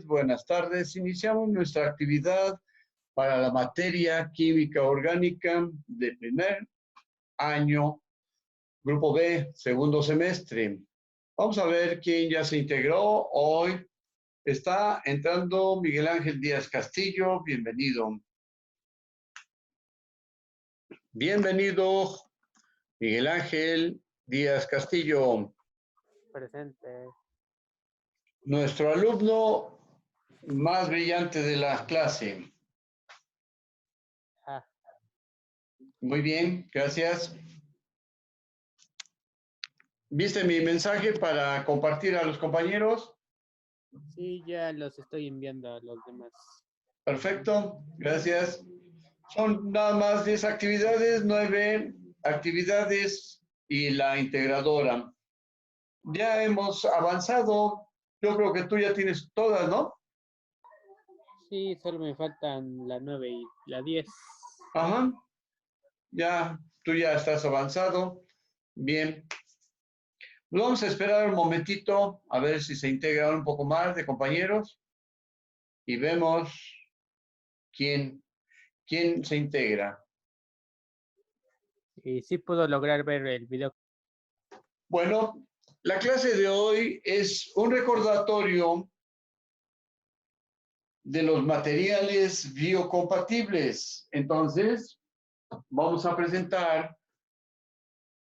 Buenas tardes. Iniciamos nuestra actividad para la materia química orgánica de primer año, grupo B, segundo semestre. Vamos a ver quién ya se integró hoy. Está entrando Miguel Ángel Díaz Castillo. Bienvenido. Bienvenido, Miguel Ángel Díaz Castillo. Presente. Nuestro alumno más brillante de la clase. Muy bien, gracias. ¿Viste mi mensaje para compartir a los compañeros? Sí, ya los estoy enviando a los demás. Perfecto, gracias. Son nada más 10 actividades, 9 actividades y la integradora. Ya hemos avanzado. Yo creo que tú ya tienes todas, ¿no? Sí, solo me faltan la 9 y la 10. Ajá. Ya, tú ya estás avanzado. Bien. Vamos a esperar un momentito a ver si se integran un poco más de compañeros y vemos quién se integra. Y sí puedo lograr ver el video. Bueno, la clase de hoy es un recordatorio de los materiales biocompatibles. Entonces, vamos a presentar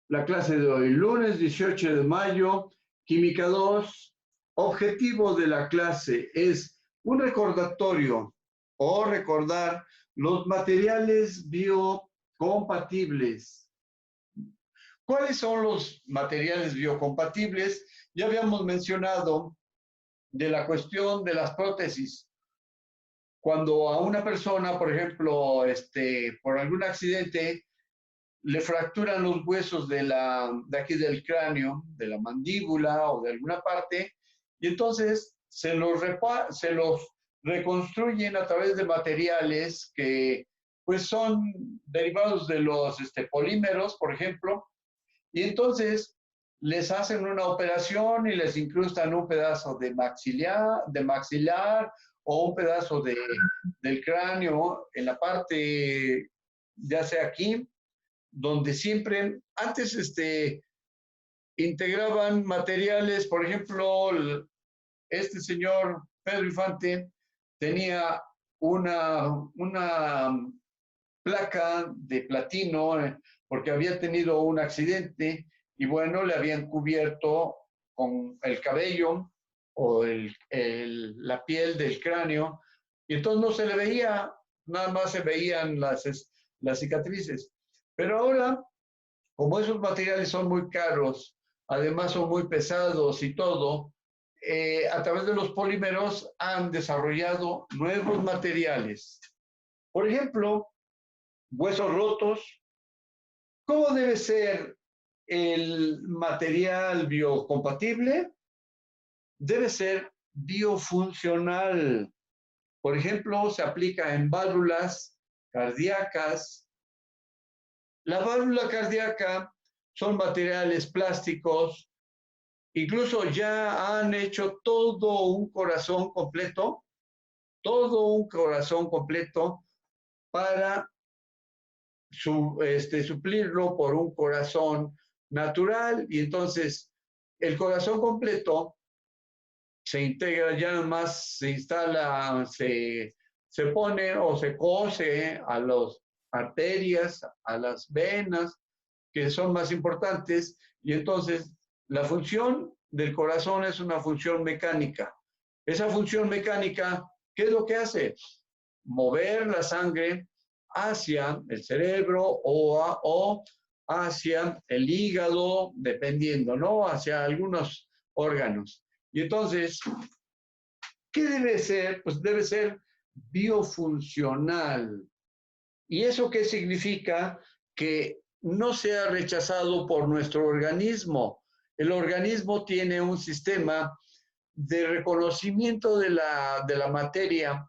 la clase de hoy, lunes 18 de mayo, Química 2. Objetivo de la clase es un recordatorio o recordar los materiales biocompatibles. ¿Cuáles son los materiales biocompatibles? Ya habíamos mencionado de la cuestión de las prótesis. Cuando a una persona, por ejemplo, por algún accidente, le fracturan los huesos de aquí del cráneo, de la mandíbula o de alguna parte, y entonces se los reconstruyen a través de materiales que pues son derivados de los polímeros, por ejemplo, y entonces les hacen una operación y les incrustan un pedazo de maxilar o un pedazo del cráneo en la parte, ya sea aquí, donde siempre, antes integraban materiales, por ejemplo, este señor Pedro Infante tenía una placa de platino porque había tenido un accidente y bueno, le habían cubierto con el cabello o la piel del cráneo y entonces no se le veía, nada más se veían las cicatrices. Pero ahora, como esos materiales son muy caros, además son muy pesados y todo, a través de los polímeros han desarrollado nuevos materiales. Por ejemplo, huesos rotos. ¿Cómo debe ser el material biocompatible? Debe ser biofuncional. Por ejemplo, se aplica en válvulas cardíacas. La válvula cardíaca son materiales plásticos. Incluso ya han hecho todo un corazón completo para suplirlo por un corazón natural y entonces el corazón completo se integra, ya nada más se instala, se pone o se cose a las arterias, a las venas, que son más importantes, y entonces la función del corazón es una función mecánica. Esa función mecánica, ¿qué es lo que hace? Mover la sangre hacia el cerebro o hacia el hígado, dependiendo, ¿no? Hacia algunos órganos. Y entonces, ¿qué debe ser? Pues debe ser biofuncional. ¿Y eso qué significa? Que no sea rechazado por nuestro organismo. El organismo tiene un sistema de reconocimiento de la materia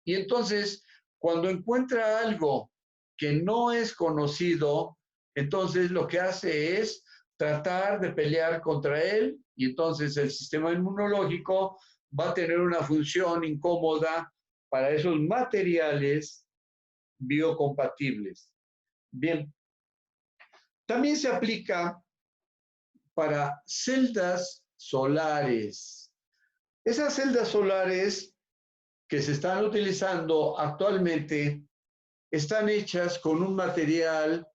y entonces cuando encuentra algo que no es conocido, entonces lo que hace es tratar de pelear contra él y entonces el sistema inmunológico va a tener una función incómoda para esos materiales biocompatibles. Bien, también se aplica para celdas solares. Esas celdas solares que se están utilizando actualmente están hechas con un material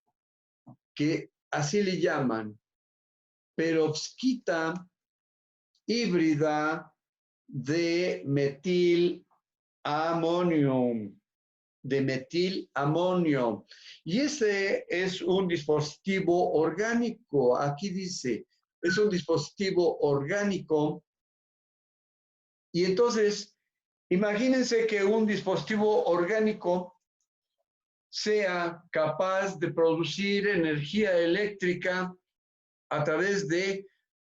que así le llaman perovskita híbrida de metilamonio. Y ese es un dispositivo orgánico. Aquí dice, es un dispositivo orgánico. Y entonces, imagínense que un dispositivo orgánico sea capaz de producir energía eléctrica a través de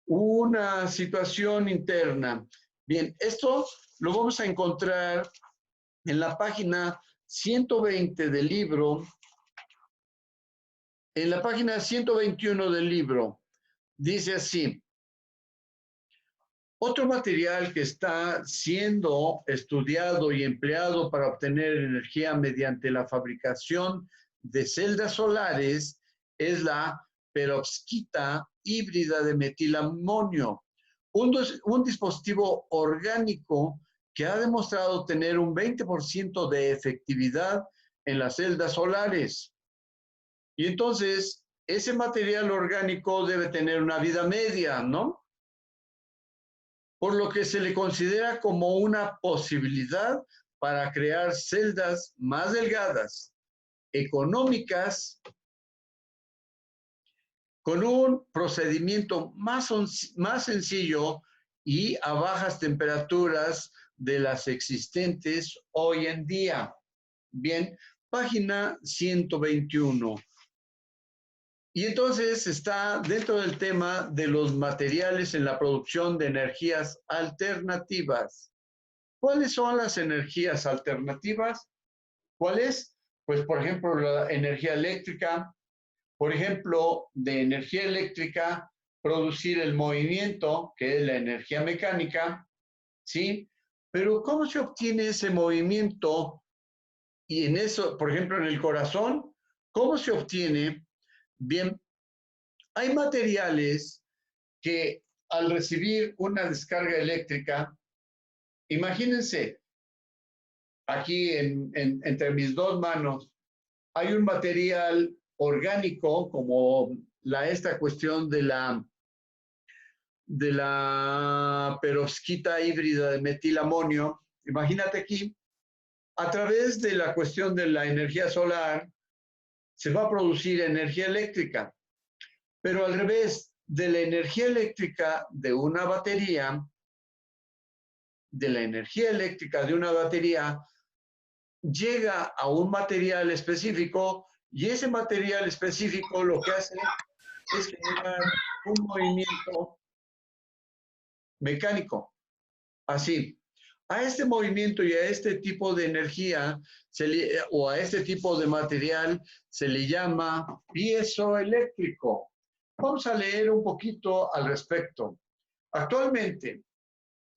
una situación interna. Bien, esto lo vamos a encontrar en la página 120 del libro, en la página 121 del libro. Dice así: otro material que está siendo estudiado y empleado para obtener energía mediante la fabricación de celdas solares es la perovskita híbrida de metilamonio, un dispositivo orgánico que ha demostrado tener un 20% de efectividad en las celdas solares. Y entonces, ese material orgánico debe tener una vida media, ¿no? Por lo que se le considera como una posibilidad para crear celdas más delgadas, económicas, con un procedimiento más sencillo y a bajas temperaturas de las existentes hoy en día. Bien, página 121. Y entonces está dentro del tema de los materiales en la producción de energías alternativas. ¿Cuáles son las energías alternativas? ¿Cuáles? Pues, por ejemplo, la energía eléctrica. Por ejemplo, de energía eléctrica, producir el movimiento, que es la energía mecánica, ¿sí? Pero ¿cómo se obtiene ese movimiento? Y en eso, por ejemplo, en el corazón, ¿cómo se obtiene? Bien, hay materiales que al recibir una descarga eléctrica, imagínense, aquí entre mis dos manos, hay un material orgánico como esta cuestión de la perovskita híbrida de metilamonio. Imagínate aquí, a través de la cuestión de la energía solar, se va a producir energía eléctrica, pero al revés de la energía eléctrica de una batería, llega a un material específico y ese material específico lo que hace es generar un movimiento mecánico. Así, a este movimiento y a este tipo de energía o a este tipo de material se le llama piezoeléctrico. Vamos a leer un poquito al respecto. Actualmente,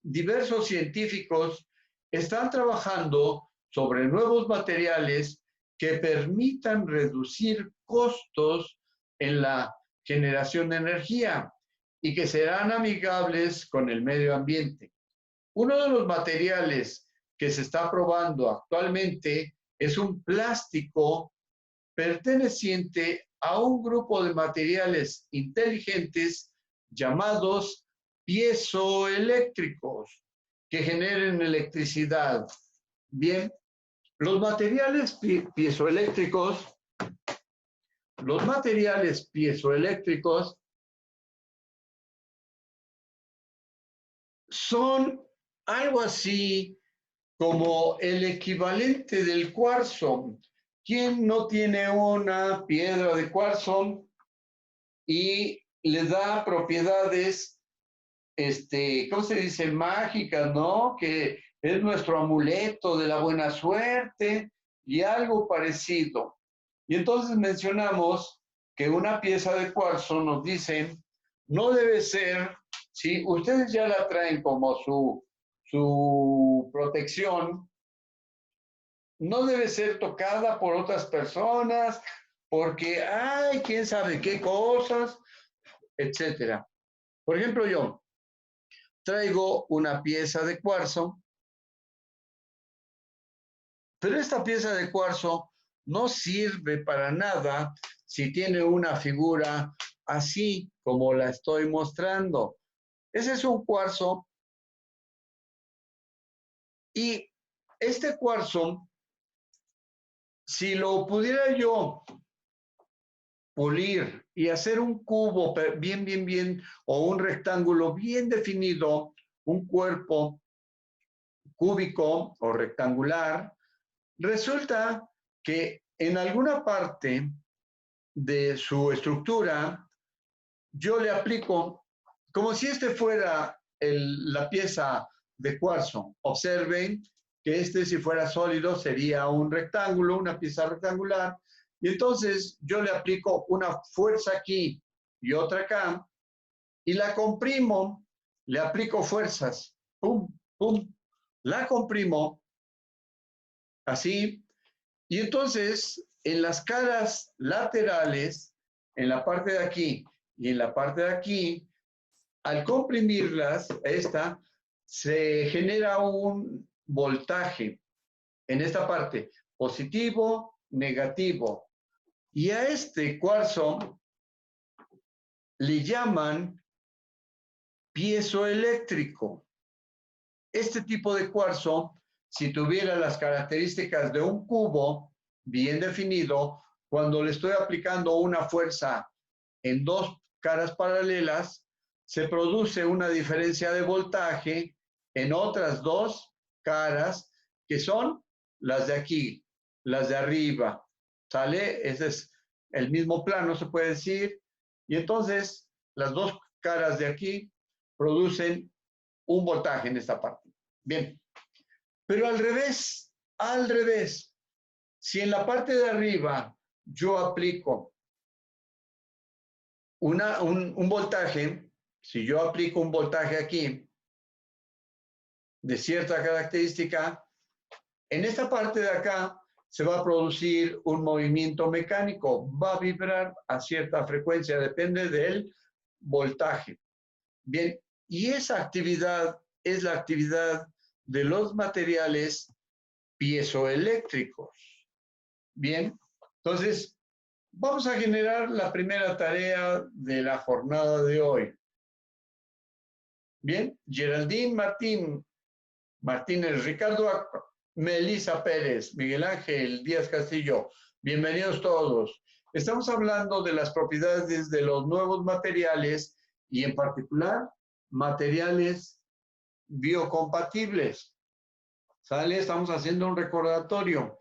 diversos científicos están trabajando sobre nuevos materiales que permitan reducir costos en la generación de energía y que serán amigables con el medio ambiente. Uno de los materiales que se está probando actualmente es un plástico perteneciente a un grupo de materiales inteligentes llamados piezoeléctricos que generen electricidad. Bien, los materiales piezoeléctricos son algo así como el equivalente del cuarzo. ¿Quién no tiene una piedra de cuarzo y le da propiedades, ¿cómo se dice? Mágicas, ¿no? Que es nuestro amuleto de la buena suerte y algo parecido. Y entonces mencionamos que una pieza de cuarzo, nos dicen, no debe ser, ¿sí? Ustedes ya la traen como su su protección no debe ser tocada por otras personas porque hay quién sabe qué cosas, etcétera. Por ejemplo, yo traigo una pieza de cuarzo, pero esta pieza de cuarzo no sirve para nada si tiene una figura así como la estoy mostrando. Ese es un cuarzo y este cuarzo, si lo pudiera yo pulir y hacer un cubo bien, o un rectángulo bien definido, un cuerpo cúbico o rectangular, resulta que en alguna parte de su estructura yo le aplico como si este fuera la pieza de cuarzo. Observen que este, si fuera sólido, sería un rectángulo, una pieza rectangular, y entonces yo le aplico una fuerza aquí y otra acá, y la comprimo, le aplico fuerzas, pum, pum, la comprimo, así, y entonces en las caras laterales, en la parte de aquí y en la parte de aquí, al comprimirlas, se genera un voltaje en esta parte, positivo, negativo. Y a este cuarzo le llaman piezoeléctrico. Este tipo de cuarzo, si tuviera las características de un cubo bien definido, cuando le estoy aplicando una fuerza en dos caras paralelas, se produce una diferencia de voltaje en otras dos caras, que son las de aquí, las de arriba. ¿Sale? Ese es el mismo plano, se puede decir. Y entonces, las dos caras de aquí producen un voltaje en esta parte. Bien, pero al revés, si en la parte de arriba yo aplico un voltaje, si yo aplico un voltaje aquí de cierta característica, en esta parte de acá se va a producir un movimiento mecánico, va a vibrar a cierta frecuencia, depende del voltaje. Bien, y esa actividad es la actividad de los materiales piezoeléctricos. Bien, entonces vamos a generar la primera tarea de la jornada de hoy. Bien, Geraldine Martínez, Ricardo Melisa Pérez, Miguel Ángel Díaz Castillo, bienvenidos todos. Estamos hablando de las propiedades de los nuevos materiales y en particular materiales biocompatibles. ¿Sale? Estamos haciendo un recordatorio.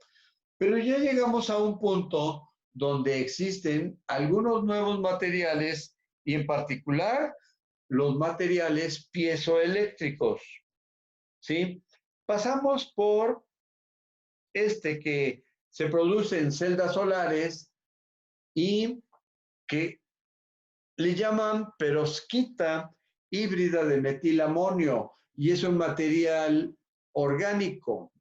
Pero ya llegamos a un punto donde existen algunos nuevos materiales y en particular los materiales piezoeléctricos. ¿Sí? Pasamos por que se produce en celdas solares y que le llaman perovskita híbrida de metilamonio y es un material orgánico,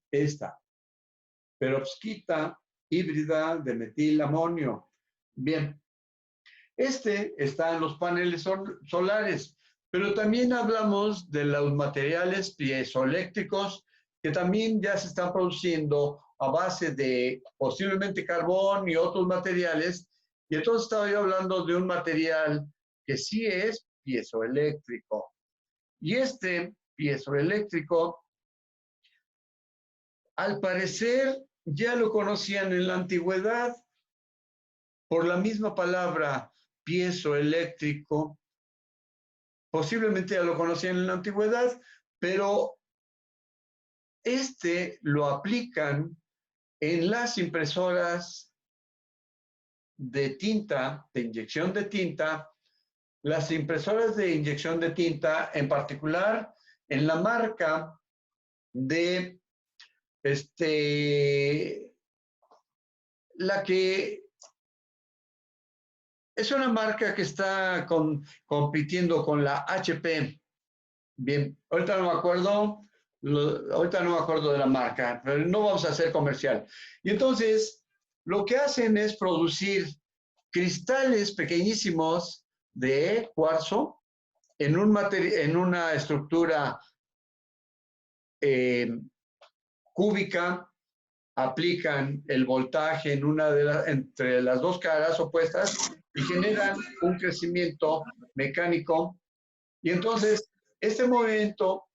perovskita híbrida de metilamonio. Bien, está en los paneles solares, pero también hablamos de los materiales piezoeléctricos que también ya se están produciendo a base de posiblemente carbón y otros materiales. Y entonces estaba yo hablando de un material que sí es piezoeléctrico. Y piezoeléctrico, al parecer, ya lo conocían en la antigüedad por la misma palabra piezoeléctrico. Posiblemente ya lo conocían en la antigüedad, pero lo aplican en las impresoras de tinta, de inyección de tinta, las impresoras de inyección de tinta, en particular en la marca de la que es una marca que está compitiendo con la HP. Bien, ahorita no me acuerdo ahorita no me acuerdo de la marca, pero no vamos a hacer comercial. Y entonces, lo que hacen es producir cristales pequeñísimos de cuarzo en una estructura cúbica, aplican el voltaje entre las dos caras opuestas y generan un crecimiento mecánico. Y entonces, este movimiento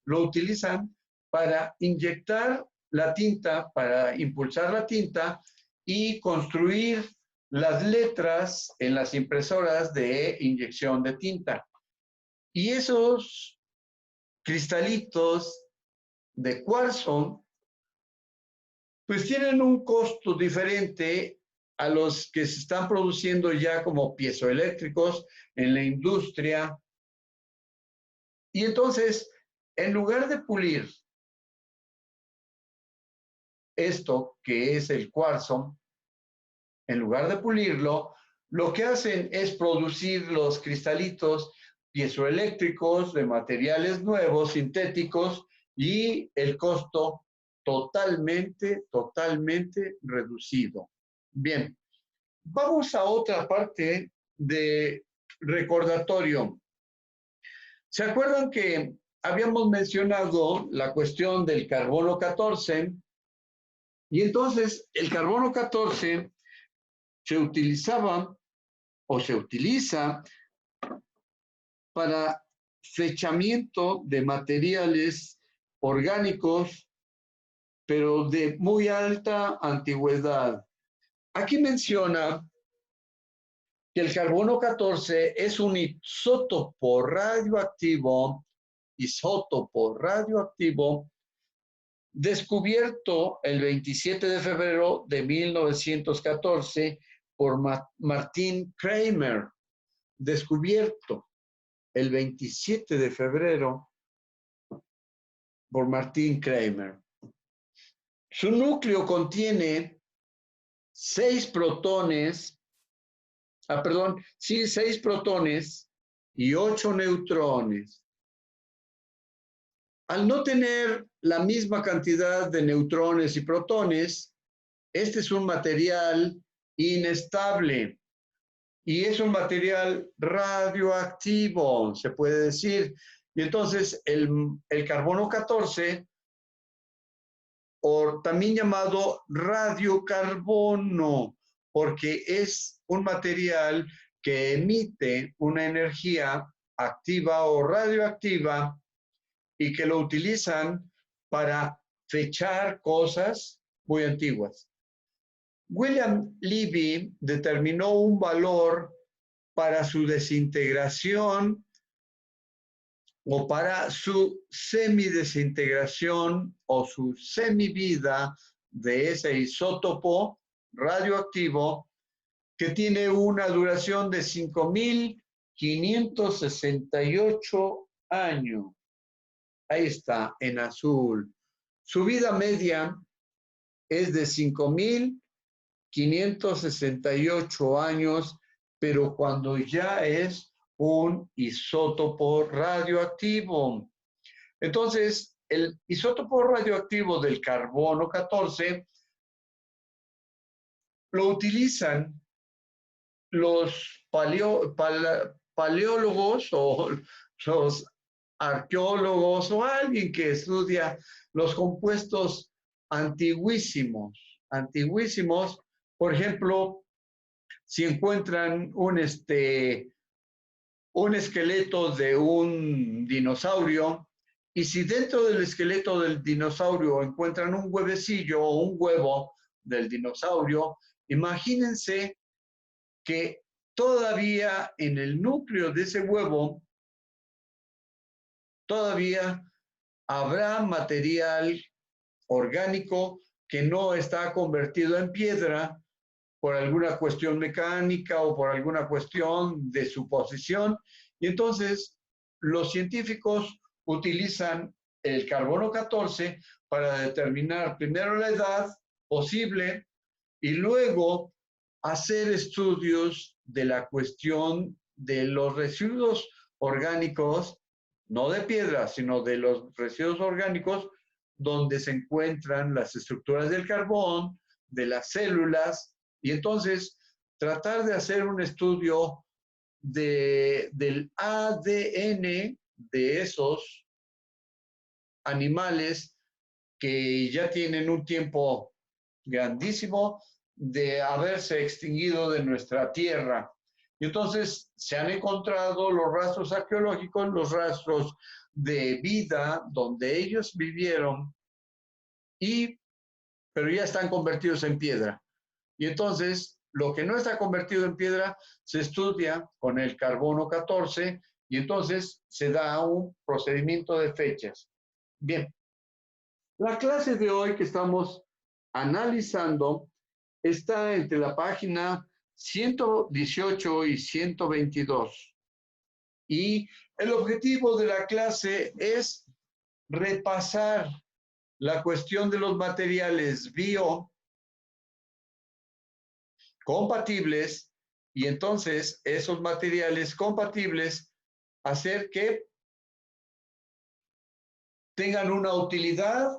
lo utilizan para inyectar la tinta, para impulsar la tinta y construir las letras en las impresoras de inyección de tinta. Y esos cristalitos de cuarzo, pues tienen un costo diferente a los que se están produciendo ya como piezoeléctricos en la industria. Y entonces, en lugar de pulir esto que es el cuarzo, en lugar de pulirlo, lo que hacen es producir los cristalitos piezoeléctricos de materiales nuevos, sintéticos, y el costo totalmente reducido. Bien, vamos a otra parte de recordatorio. ¿Se acuerdan que habíamos mencionado la cuestión del carbono 14? Y entonces el carbono 14 se utilizaba o se utiliza para fechamiento de materiales orgánicos, pero de muy alta antigüedad. Aquí menciona que el carbono 14 es un isótopo radioactivo descubierto el 27 de febrero de 1914 por Martin Kramer. Descubierto el 27 de febrero por Martin Kramer. Su núcleo contiene 6 protones y 8 neutrones. Al no tener la misma cantidad de neutrones y protones, este es un material inestable y es un material radioactivo, se puede decir. Y entonces el carbono 14, o también llamado radiocarbono, porque es un material que emite una energía activa o radioactiva y que lo utilizan para fechar cosas muy antiguas. William Levy determinó un valor para su desintegración o para su semidesintegración o su semivida de ese isótopo radioactivo que tiene una duración de 5.568 años. Ahí está, en azul. Su vida media es de 5.568 años, pero cuando ya es un isótopo radioactivo. Entonces, el isótopo radioactivo del carbono 14 lo utilizan los paleólogos o los arqueólogos o alguien que estudia los compuestos antiguísimos. Por ejemplo, si encuentran un esqueleto de un dinosaurio, y si dentro del esqueleto del dinosaurio encuentran un huevecillo o un huevo del dinosaurio, imagínense que todavía en el núcleo de ese huevo todavía habrá material orgánico que no está convertido en piedra por alguna cuestión mecánica o por alguna cuestión de su posición. Y entonces los científicos utilizan el carbono 14 para determinar primero la edad posible y luego hacer estudios de la cuestión de los residuos orgánicos no de piedra, sino de los residuos orgánicos, donde se encuentran las estructuras del carbón, de las células, y entonces tratar de hacer un estudio del ADN de esos animales que ya tienen un tiempo grandísimo de haberse extinguido de nuestra tierra. Y entonces se han encontrado los rastros arqueológicos, los rastros de vida donde ellos vivieron, pero ya están convertidos en piedra. Y entonces lo que no está convertido en piedra se estudia con el carbono 14 y entonces se da un procedimiento de fechas. Bien, la clase de hoy que estamos analizando está entre la página 118 y 122. Y el objetivo de la clase es repasar la cuestión de los materiales biocompatibles y entonces esos materiales compatibles hacer que tengan una utilidad,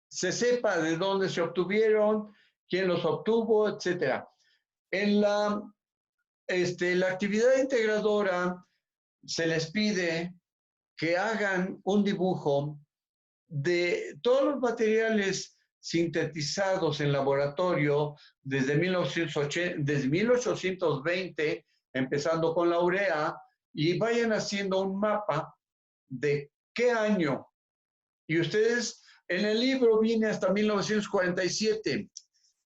se sepa de dónde se obtuvieron, quién los obtuvo, etcétera. En la actividad integradora se les pide que hagan un dibujo de todos los materiales sintetizados en laboratorio desde 1820, empezando con la urea, y vayan haciendo un mapa de qué año. Y ustedes, en el libro viene hasta 1947,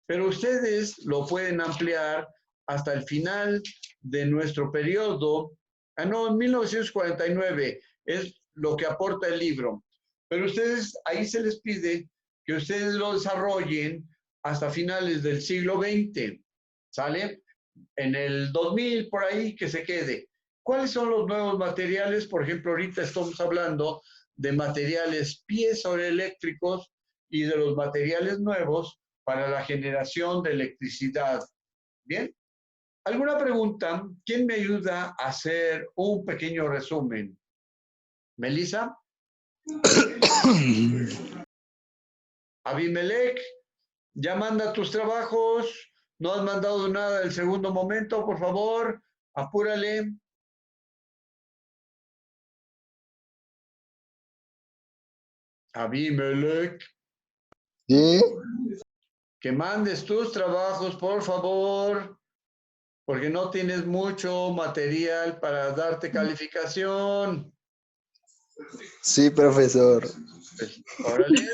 pero ustedes lo pueden ampliar hasta el final de nuestro periodo. No, en 1949 es lo que aporta el libro. Pero ustedes, ahí se les pide que ustedes lo desarrollen hasta finales del siglo XX, ¿sale? En el 2000, por ahí, que se quede. ¿Cuáles son los nuevos materiales? Por ejemplo, ahorita estamos hablando de materiales piezoeléctricos y de los materiales nuevos para la generación de electricidad. ¿Bien? ¿Alguna pregunta? ¿Quién me ayuda a hacer un pequeño resumen? ¿Melissa? Abimelech, ya manda tus trabajos. No has mandado nada del segundo momento, por favor. Apúrale. Abimelech. Sí, Que mandes tus trabajos, por favor, porque no tienes mucho material para darte calificación. sí, profesor. Pues, órale,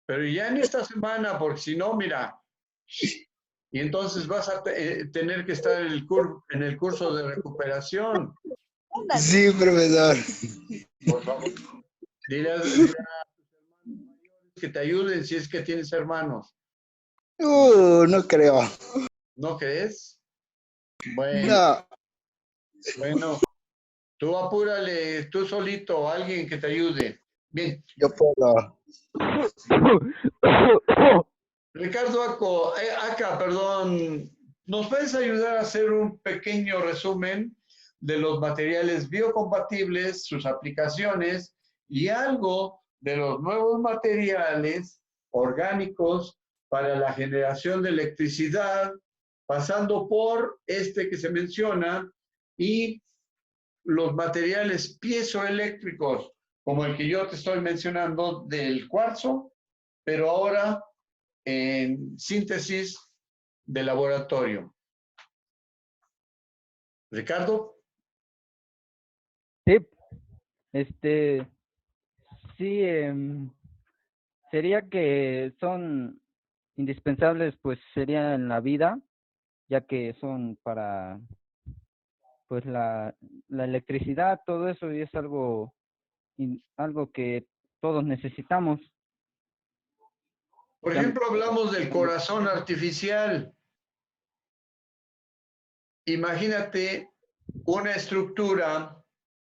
pero ya en esta semana, porque si no, mira, y entonces vas a tener que estar en el curso de recuperación. Sí, profesor. Por favor, dile a tus hermanos mayores que te ayuden si es que tienes hermanos. No creo. ¿No crees? Bueno, No, bueno, tú apúrale, tú solito, alguien que te ayude. Bien, yo puedo. Ricardo Aca, perdón, ¿nos puedes ayudar a hacer un pequeño resumen de los materiales biocompatibles, sus aplicaciones y algo de los nuevos materiales orgánicos para la generación de electricidad, pasando por este que se menciona y los materiales piezoeléctricos, como el que yo te estoy mencionando del cuarzo, pero ahora en síntesis de laboratorio? Ricardo. Sí, sí, sería que son indispensables, pues sería en la vida, ya que son para, pues la electricidad, todo eso, y es algo que todos necesitamos. Por ejemplo, hablamos del corazón artificial. Imagínate una estructura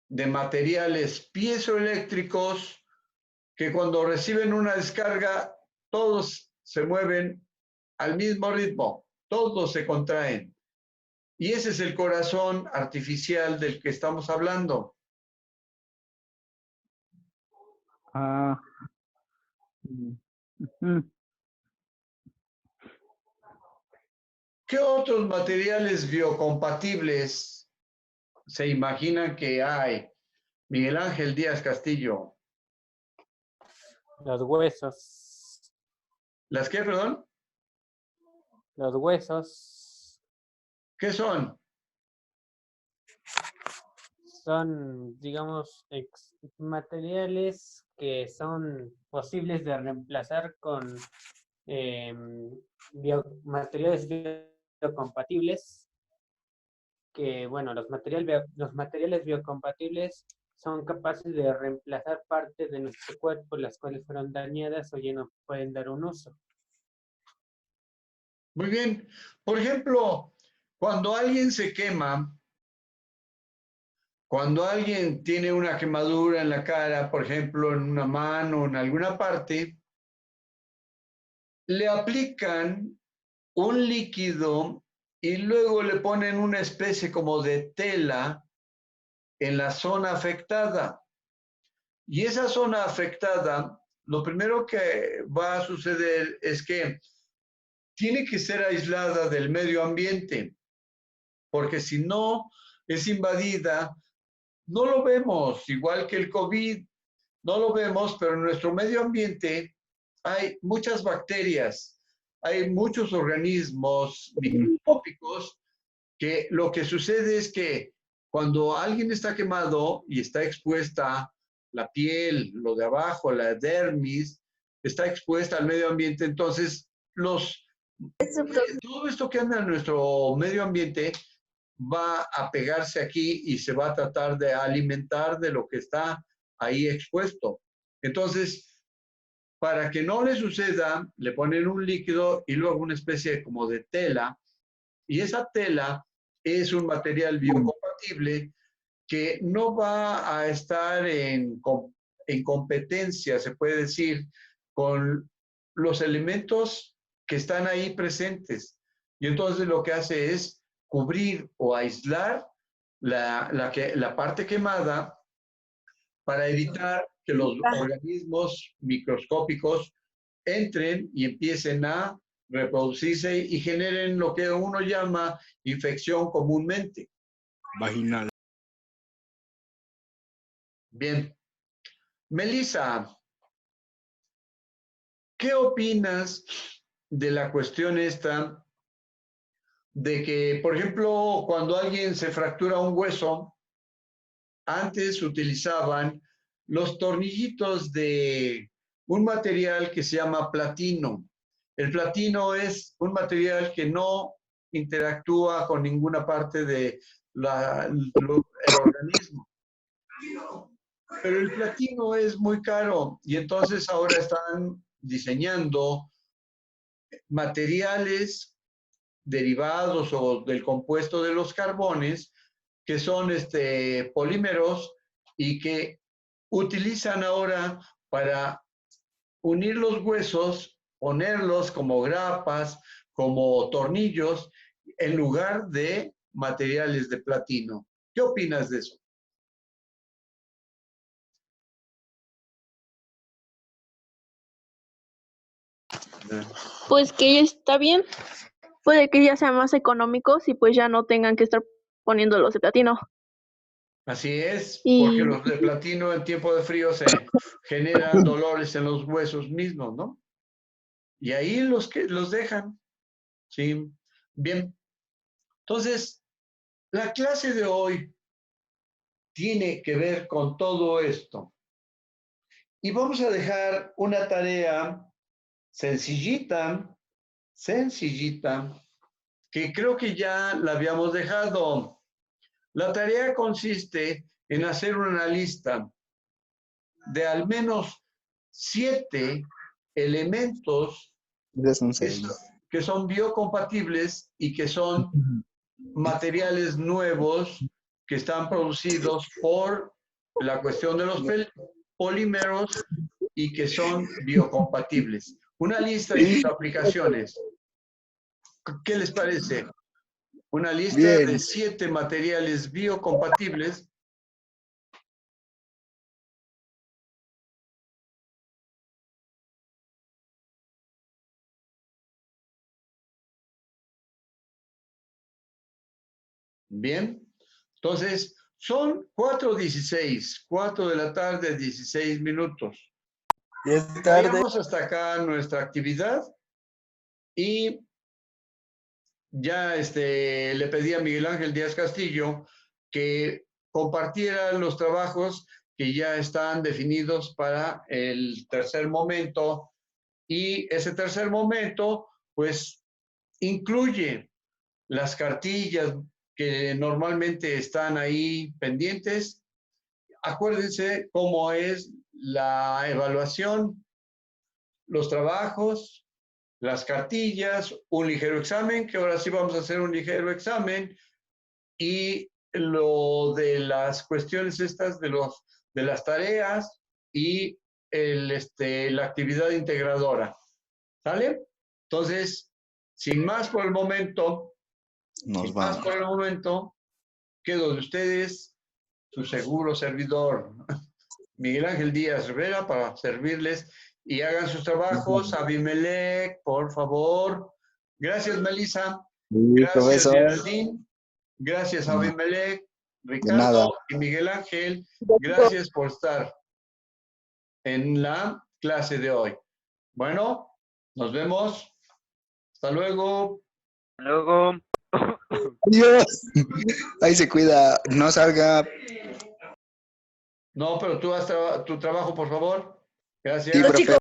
de materiales piezoeléctricos que cuando reciben una descarga, todos se mueven al mismo ritmo, todos se contraen. Y ese es el corazón artificial del que estamos hablando. Ah, mm, ujú. ¿Qué otros materiales biocompatibles se imaginan que hay? Miguel Ángel Díaz Castillo. Los huesos. ¿Las qué, perdón? Los huesos ¿Qué son? son, digamos, materiales que son posibles de reemplazar con materiales biocompatibles, que, bueno, los materiales biocompatibles son capaces de reemplazar partes de nuestro cuerpo, las cuales fueron dañadas o ya no pueden dar un uso. Muy bien. Por ejemplo, cuando alguien se quema, cuando alguien tiene una quemadura en la cara, por ejemplo, en una mano o en alguna parte, le aplican un líquido y luego le ponen una especie como de tela en la zona afectada. Y esa zona afectada, lo primero que va a suceder es que tiene que ser aislada del medio ambiente, porque si no es invadida, no lo vemos, igual que el COVID, no lo vemos, pero en nuestro medio ambiente hay muchas bacterias, hay muchos organismos microscópicos que lo que sucede es que cuando alguien está quemado y está expuesta la piel, lo de abajo, la dermis, está expuesta al medio ambiente, entonces todo esto que anda en nuestro medio ambiente va a pegarse aquí y se va a tratar de alimentar de lo que está ahí expuesto. Entonces, para que no le suceda, le ponen un líquido y luego una especie como de tela, y esa tela es un material biocompatible que no va a estar en competencia, se puede decir, con los elementos que están ahí presentes. Y entonces lo que hace es cubrir o aislar la parte quemada para evitar que los organismos microscópicos entren y empiecen a reproducirse y generen lo que uno llama infección comúnmente. Vaginal. Bien. Melissa, ¿qué opinas de la cuestión esta de que, por ejemplo, cuando alguien se fractura un hueso, antes utilizaban los tornillitos de un material que se llama platino? El platino es un material que no interactúa con ninguna parte de el organismo. Pero el platino es muy caro y entonces ahora están diseñando materiales derivados o del compuesto de los carbones que son polímeros y que utilizan ahora para unir los huesos, ponerlos como grapas, como tornillos, en lugar de materiales de platino. ¿Qué opinas de eso? Pues que ya está bien, puede que ya sean más económicos y pues ya no tengan que estar poniéndolos de platino. Así es, porque Y los de platino en tiempo de frío se generan dolores en los huesos mismos, ¿no? Y ahí los dejan. Sí, bien. Entonces, la clase de hoy tiene que ver con todo esto. Y vamos a dejar una tarea sencillita, que creo que ya la habíamos dejado. La tarea consiste en hacer una lista de al menos 7 elementos que son biocompatibles y que son materiales nuevos que están producidos por la cuestión de los polímeros y que son biocompatibles. Una lista y sus aplicaciones. ¿Qué les parece? Una lista de 7 materiales biocompatibles Bien. Entonces, son 4:16, 4 de la tarde, 16 minutos. Y es tarde. Vayamos hasta acá nuestra actividad y ya le pedí a Miguel Ángel Díaz Castillo que compartiera los trabajos que ya están definidos para el tercer momento, y ese tercer momento pues incluye las cartillas que normalmente están ahí pendientes. Acuérdense cómo es la evaluación, los trabajos, las cartillas, un ligero examen, que ahora sí vamos a hacer un ligero examen, y lo de las cuestiones estas de las tareas y la actividad integradora. ¿Sale? Entonces, sin más por el momento, quedo de ustedes su seguro servidor, Miguel Ángel Díaz Rivera, para servirles, y hagan sus trabajos. Abimelec, por favor. Gracias, Melissa. Gracias, Geraldine. Gracias, Abimelec, Ricardo y Miguel Ángel. Gracias por estar en la clase de hoy. Bueno, nos vemos. Hasta luego. Hasta luego. Dios. Ahí se cuida. No salga. No, pero tú haz tu trabajo, por favor. Gracias. Sí, profe.